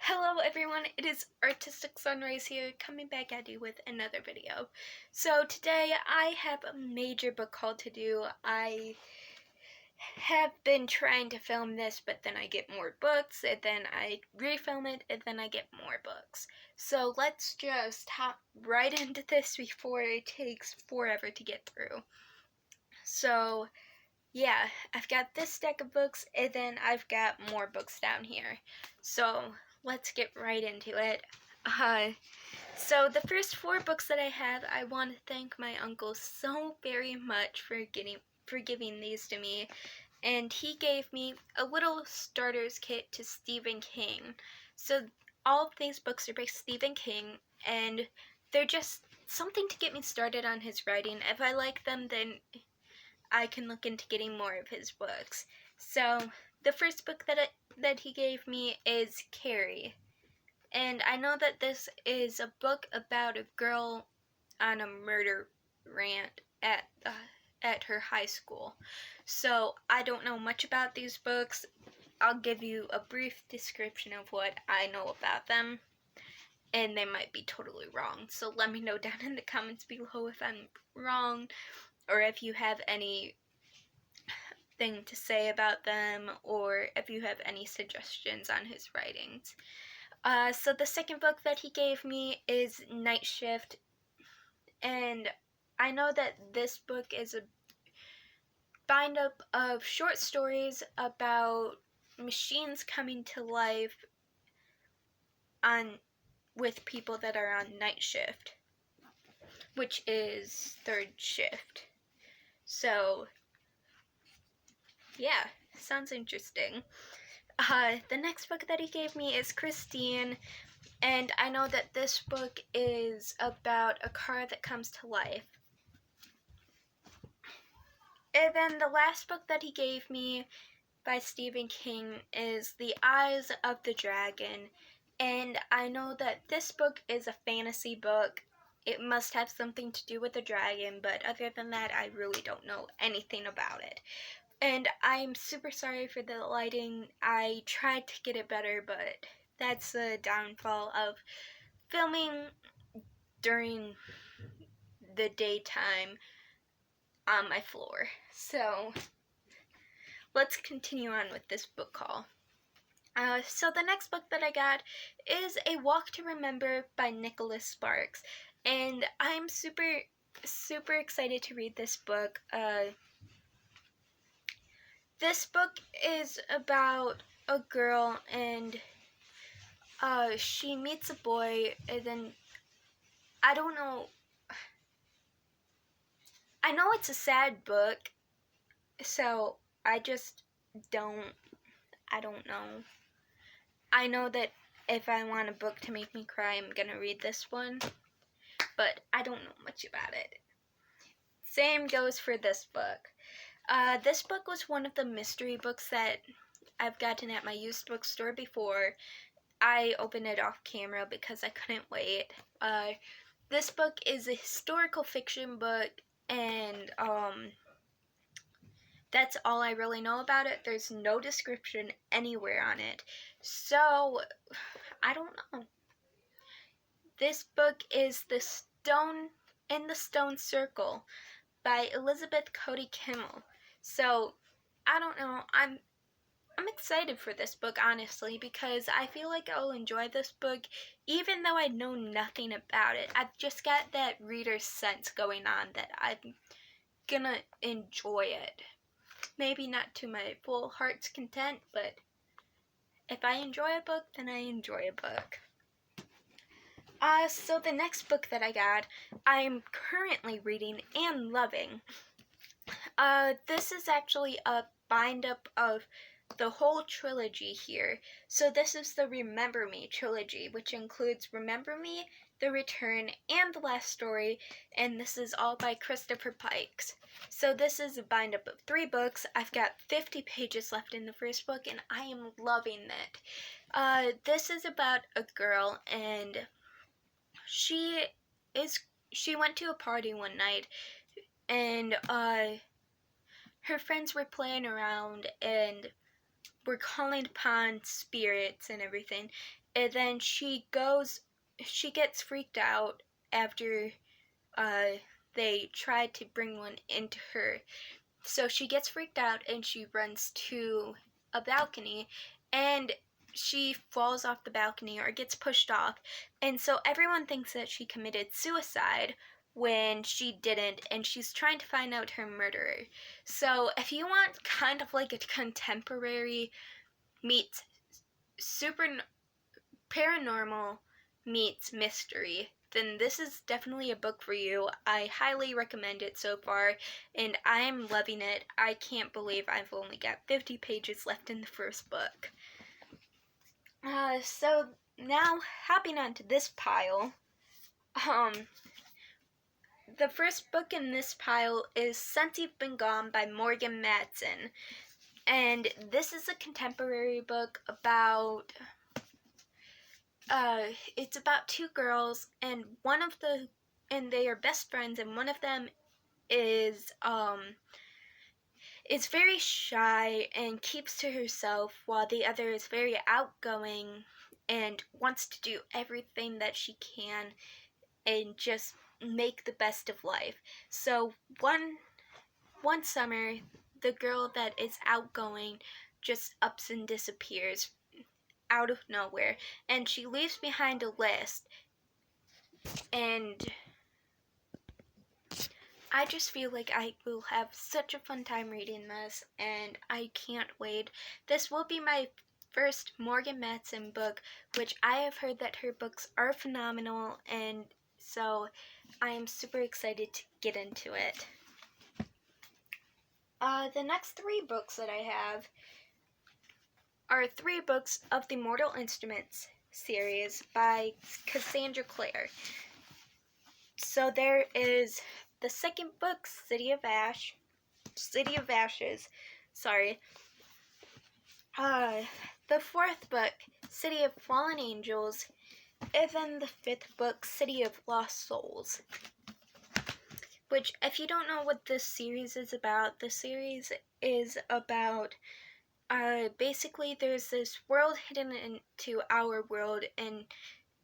Hello everyone, it is Artistic Sunrise here, coming back at you with another video. So today I have a major book haul to do. I have been trying to film this, but then I get more books, and then I refilm it, and then I get more books. So let's just hop right into this before it takes forever to get through. So yeah, I've got this stack of books, and then I've got more books down here. So let's get right into it. So the first four books that I have, I want to thank my uncle so very much for giving these to me, and he gave me a little starter's kit to Stephen King. So all of these books are by Stephen King, and they're just something to get me started on his writing. If I like them, then I can look into getting more of his books. So the first book that he gave me is Carrie. And I know that this is a book about a girl on a murder rant at her high school. So I don't know much about these books. I'll give you a brief description of what I know about them, and they might be totally wrong. So let me know down in the comments below if I'm wrong, or if you have any thing to say about them, or if you have any suggestions on his writings. So the second book that he gave me is Night Shift, and I know that this book is a bind up of short stories about machines coming to life with people that are on night shift, which is third shift. So yeah, sounds interesting. The next book that he gave me is Christine, and I know that this book is about a car that comes to life. And then the last book that he gave me by Stephen King is The Eyes of the Dragon, and I know that this book is a fantasy book. It must have something to do with a dragon, but other than that, I really don't know anything about it. And I'm super sorry for the lighting. I tried to get it better, but that's the downfall of filming during the daytime on my floor. So let's continue on with this book haul. So the next book that I got is A Walk to Remember by Nicholas Sparks, and I'm super excited to read this book. This book is about a girl, and she meets a boy, and then I don't know. I know it's a sad book, so I just don't. I don't know. I know that if I want a book to make me cry, I'm gonna read this one, but I don't know much about it. Same goes for this book. This book was one of the mystery books that I've gotten at my used bookstore before. I opened it off camera because I couldn't wait. This book is a historical fiction book, and that's all I really know about it. There's no description anywhere on it, so I don't know. This book is The Stone in the Stone Circle by Elizabeth Cody Kimmel. So I don't know. I'm excited for this book, honestly, because I feel like I'll enjoy this book even though I know nothing about it. I've just got that reader's sense going on that I'm gonna enjoy it. Maybe not to my full heart's content, but if I enjoy a book, then I enjoy a book. So the next book that I got, I'm currently reading and loving. This is actually a bind up of the whole trilogy here. So this is the Remember Me trilogy, which includes Remember Me, The Return, and The Last Story, and this is all by Christopher Pikes. So this is a bind up of 3 books. I've got 50 pages left in the first book, and I am loving it. This is about a girl, and she went to a party one night, and her friends were playing around, and were calling upon spirits and everything. And then she gets freaked out after they tried to bring one into her. So she gets freaked out and she runs to a balcony, and she falls off the balcony or gets pushed off. And so everyone thinks that she committed suicide when she didn't, and she's trying to find out her murderer. So if you want kind of like a contemporary meets super paranormal meets mystery, then this is definitely a book for you. I highly recommend it so far, and I'm loving it. I can't believe I've only got 50 pages left in the first book. So now hopping onto this pile, the first book in this pile is Since You've Been Gone by Morgan Matson, and this is a contemporary book about it's about two girls, and they are best friends, and one of them is very shy and keeps to herself, while the other is very outgoing and wants to do everything that she can and just make the best of life. So one summer, the girl that is outgoing just ups and disappears out of nowhere, and she leaves behind a list, and I just feel like I will have such a fun time reading this, and I can't wait. This will be my first Morgan Matson book, which I have heard that her books are phenomenal, and so I am super excited to get into it. The next 3 books that I have are 3 books of the Mortal Instruments series by Cassandra Clare. So there is the second book, City of Ashes. Sorry. The 4th book, City of Fallen Angels, and then the 5th book, City of Lost Souls. Which, if you don't know what this series is about, the series is about basically there's this world hidden into our world, and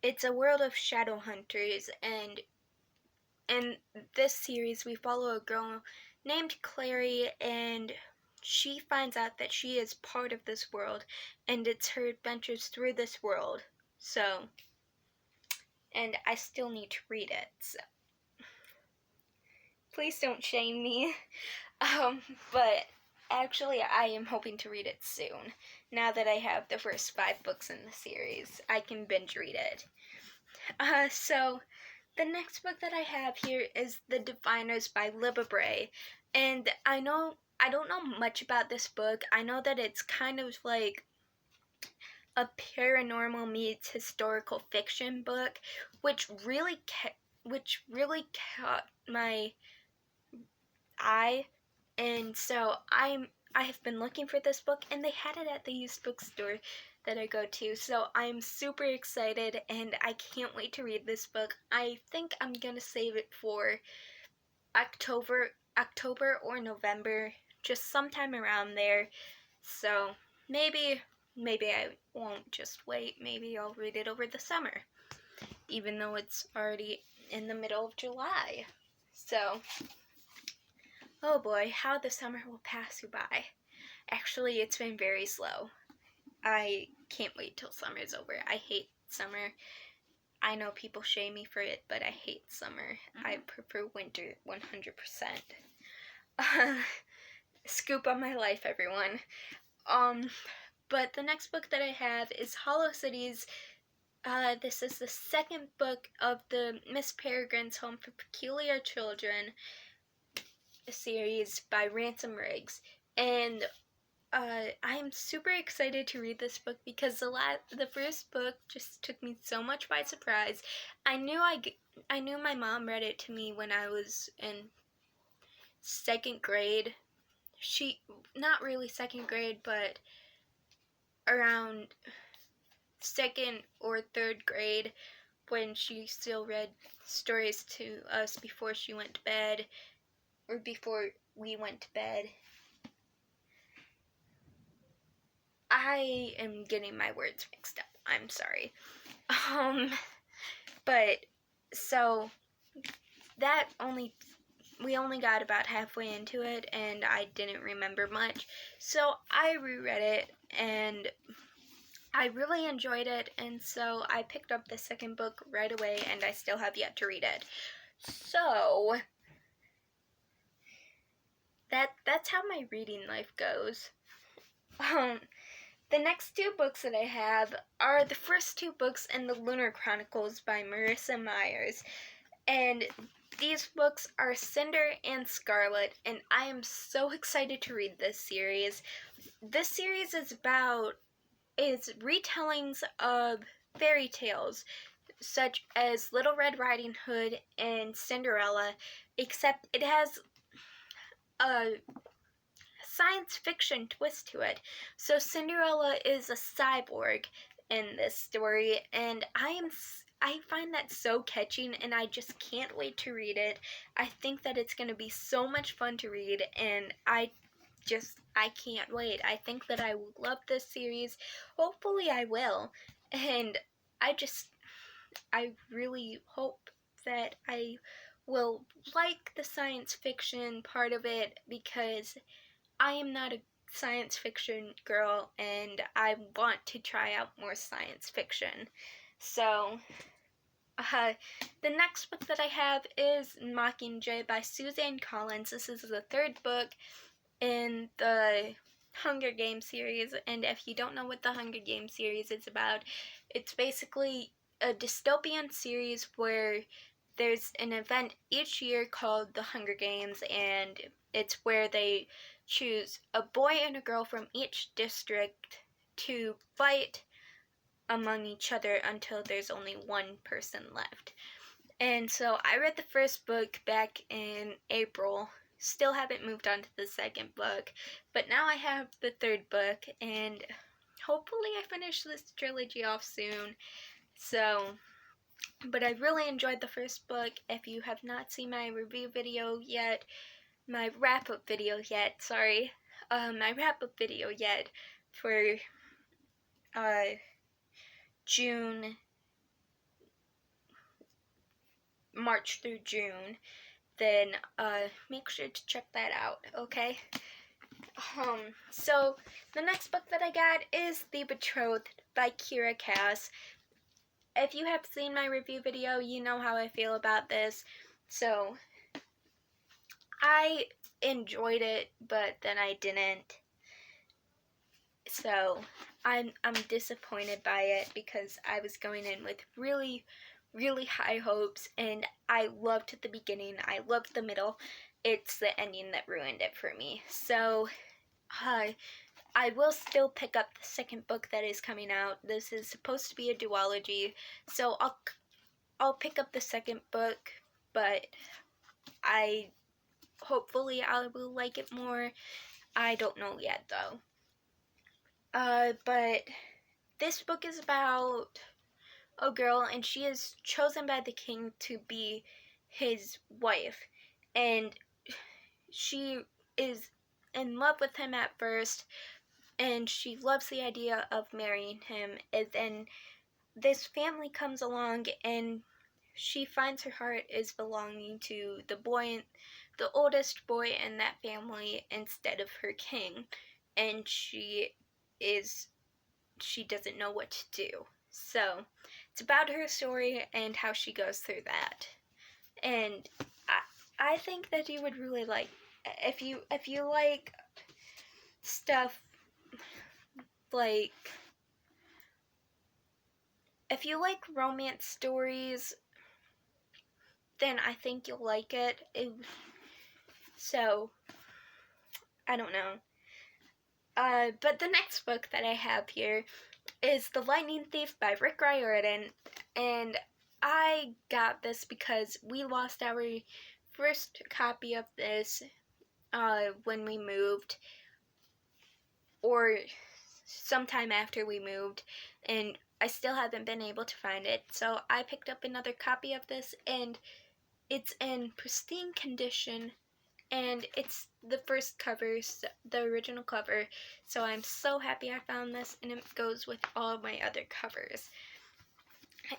it's a world of shadow hunters, and in this series we follow a girl named Clary, and she finds out that she is part of this world, and it's her adventures through this world. So, and I still need to read it, so please don't shame me. But actually, I am hoping to read it soon. Now that I have the first 5 books in the series, I can binge read it. So the next book that I have here is The Diviners by Libba Bray. And I don't know much about this book. I know that it's kind of like a paranormal meets historical fiction book, which really caught my eye. And so I have been looking for this book, and they had it at the used bookstore that I go to. So I'm super excited, and I can't wait to read this book. I think I'm gonna save it for October or November, just sometime around there. So maybe I won't just wait. Maybe I'll read it over the summer, even though it's already in the middle of July. So, oh boy, how the summer will pass you by. Actually, it's been very slow. I can't wait till summer's over. I hate summer. I know people shame me for it, but I hate summer. I prefer winter 100%. Scoop on my life, everyone. But the next book that I have is Hollow Cities. This is the second book of the Miss Peregrine's Home for Peculiar Children series by Ransom Riggs. And I am super excited to read this book because the first book just took me so much by surprise. I knew my mom read it to me when I was in 2nd grade. Not really 2nd grade, but around 2nd or 3rd grade, when she still read stories to us before she went to bed, or before we went to bed. I am getting my words mixed up. I'm sorry. But so we only got about halfway into it, and I didn't remember much. So I reread it, and I really enjoyed it, and so I picked up the second book right away, and I still have yet to read it. So that's how my reading life goes. The next two books that I have are the first two books in the Lunar Chronicles by Marissa Myers. And these books are Cinder and Scarlet, and I am so excited to read this series. This series is retellings of fairy tales, such as Little Red Riding Hood and Cinderella, except it has a science fiction twist to it. So Cinderella is a cyborg in this story, and I find that so catching, and I just can't wait to read it. I think that it's going to be so much fun to read, and I can't wait. I think that I will love this series. Hopefully I will. And I really hope that I will like the science fiction part of it, because I am not a science fiction girl, and I want to try out more science fiction. So, the next book that I have is Mockingjay by Suzanne Collins. This is the third book in the Hunger Games series, and if you don't know what the Hunger Games series is about, it's basically a dystopian series where there's an event each year called the Hunger Games, and it's where they choose a boy and a girl from each district to fight among each other until there's only one person left. And so I read the first book back in April. Still haven't moved on to the second book, but now I have the third book, and hopefully I finish this trilogy off soon. So, but I really enjoyed the first book. If you have not seen my review video yet, my wrap-up video yet for March through June, then make sure to check that out, okay? So the next book that I got is The Betrothed by Kiera Cass. If you have seen my review video, you know how I feel about this. So I enjoyed it, but then I didn't. So I'm disappointed by it, because I was going in with really, really high hopes, and I loved the beginning, I loved the middle. It's the ending that ruined it for me. So I will still pick up the second book that is coming out. This is supposed to be a duology, so I'll pick up the second book, but hopefully I will like it more. I don't know yet though. But this book is about a girl, and she is chosen by the king to be his wife, and she is in love with him at first, and she loves the idea of marrying him, and then this family comes along, and she finds her heart is belonging to the oldest boy in that family instead of her king, and she doesn't know what to do. So it's about her story and how she goes through that. And I think that you would really like, if you like stuff like, if you like romance stories, then I think you'll like it. So I don't know. But the next book that I have here is The Lightning Thief by Rick Riordan, and I got this because we lost our first copy of this when we moved, or sometime after we moved, and I still haven't been able to find it. So I picked up another copy of this, and it's in pristine condition, and it's the first cover, the original cover, so I'm so happy I found this, and it goes with all of my other covers.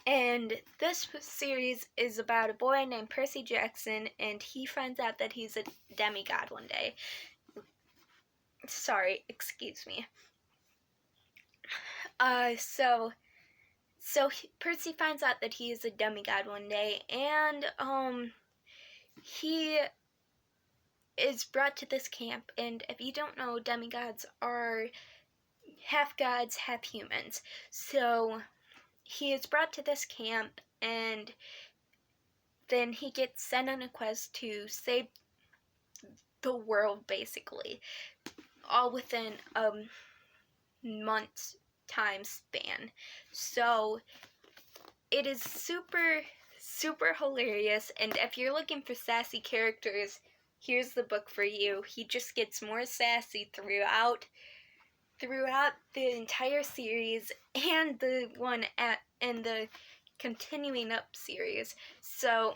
And this series is about a boy named Percy Jackson, and he finds out that he's a demigod one day. Sorry, excuse me. Percy finds out that he is a demigod one day, and he is brought to this camp. And if you don't know, demigods are half gods, half humans. So he is brought to this camp, and then he gets sent on a quest to save the world, basically, all within a month's time span. So it is super, super hilarious, and if you're looking for sassy characters, here's the book for you. He just gets more sassy throughout the entire series, and the continuing up series. So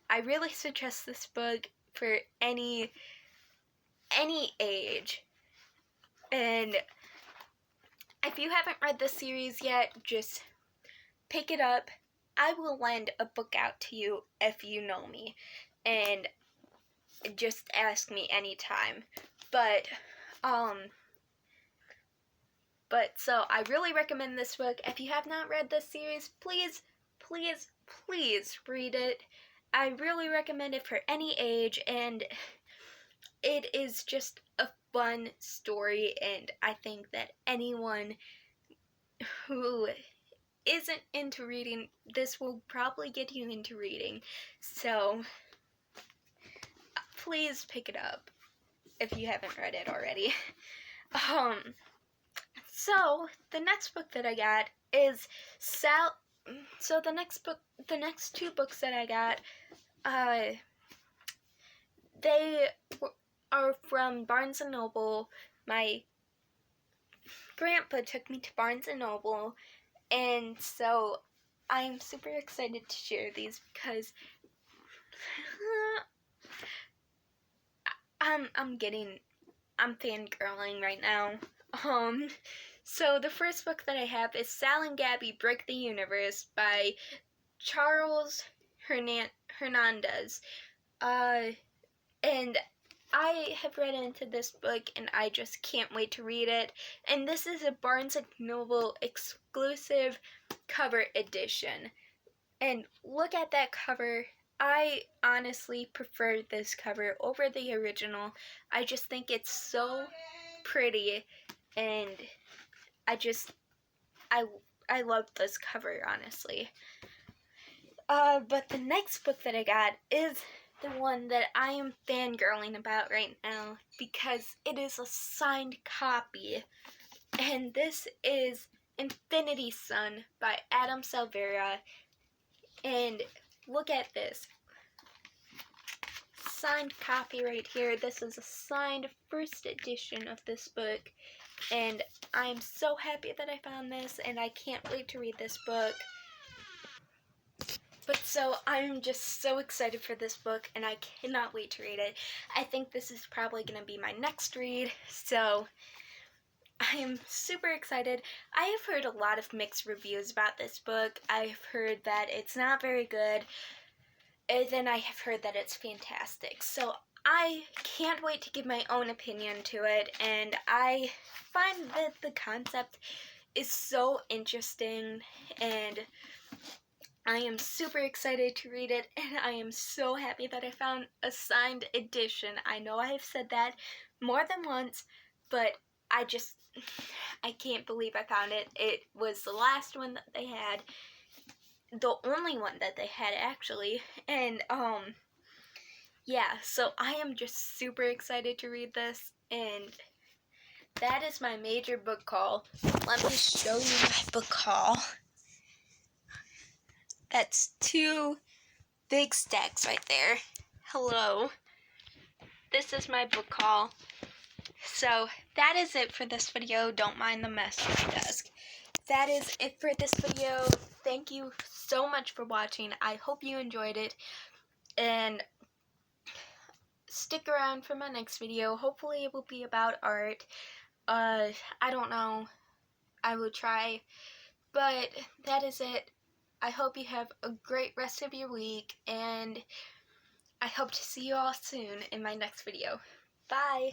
I really suggest this book for any age. And if you haven't read this series yet, just pick it up. I will lend a book out to you if you know me, and just ask me anytime. So I really recommend this book. If you have not read this series, please, please, please read it. I really recommend it for any age, and it is just a fun story, and I think that anyone who isn't into reading, this will probably get you into reading. So please pick it up if you haven't read it already. So the next book that I got is the next two books that I got, they are from Barnes & Noble. My grandpa took me to Barnes & Noble, and so I'm super excited to share these because I'm fangirling right now. So the first book that I have is Sal and Gabby Break the Universe by Charles Hernandez. And I have read into this book, and I just can't wait to read it. And this is a Barnes & Noble exclusive cover edition. And look at that cover. I honestly prefer this cover over the original. I just think it's so pretty, and I love this cover, honestly. But the next book that I got is the one that I am fangirling about right now, because it is a signed copy, and this is Infinity Son by Adam Silvera. And look at this signed copy right here. This is a signed first edition of this book, and I'm so happy that I found this, and I can't wait to read this book. But so I'm just so excited for this book, and I cannot wait to read it. I think this is probably going to be my next read, so I am super excited. I have heard a lot of mixed reviews about this book. I've heard that it's not very good, and then I have heard that it's fantastic. So I can't wait to give my own opinion to it, and I find that the concept is so interesting, and I am super excited to read it, and I am so happy that I found a signed edition. I know I have said that more than once, but I can't believe I found it. It was the last one that they had, the only one that they had, actually, and yeah, so I am just super excited to read this, and that is my major book haul. Let me show you my book haul. That's 2 big stacks right there. Hello. This is my book haul. So that is it for this video. Don't mind the mess on my desk. That is it for this video. Thank you so much for watching. I hope you enjoyed it. And stick around for my next video. Hopefully it will be about art. I don't know. I will try. But that is it. I hope you have a great rest of your week, and I hope to see you all soon in my next video. Bye!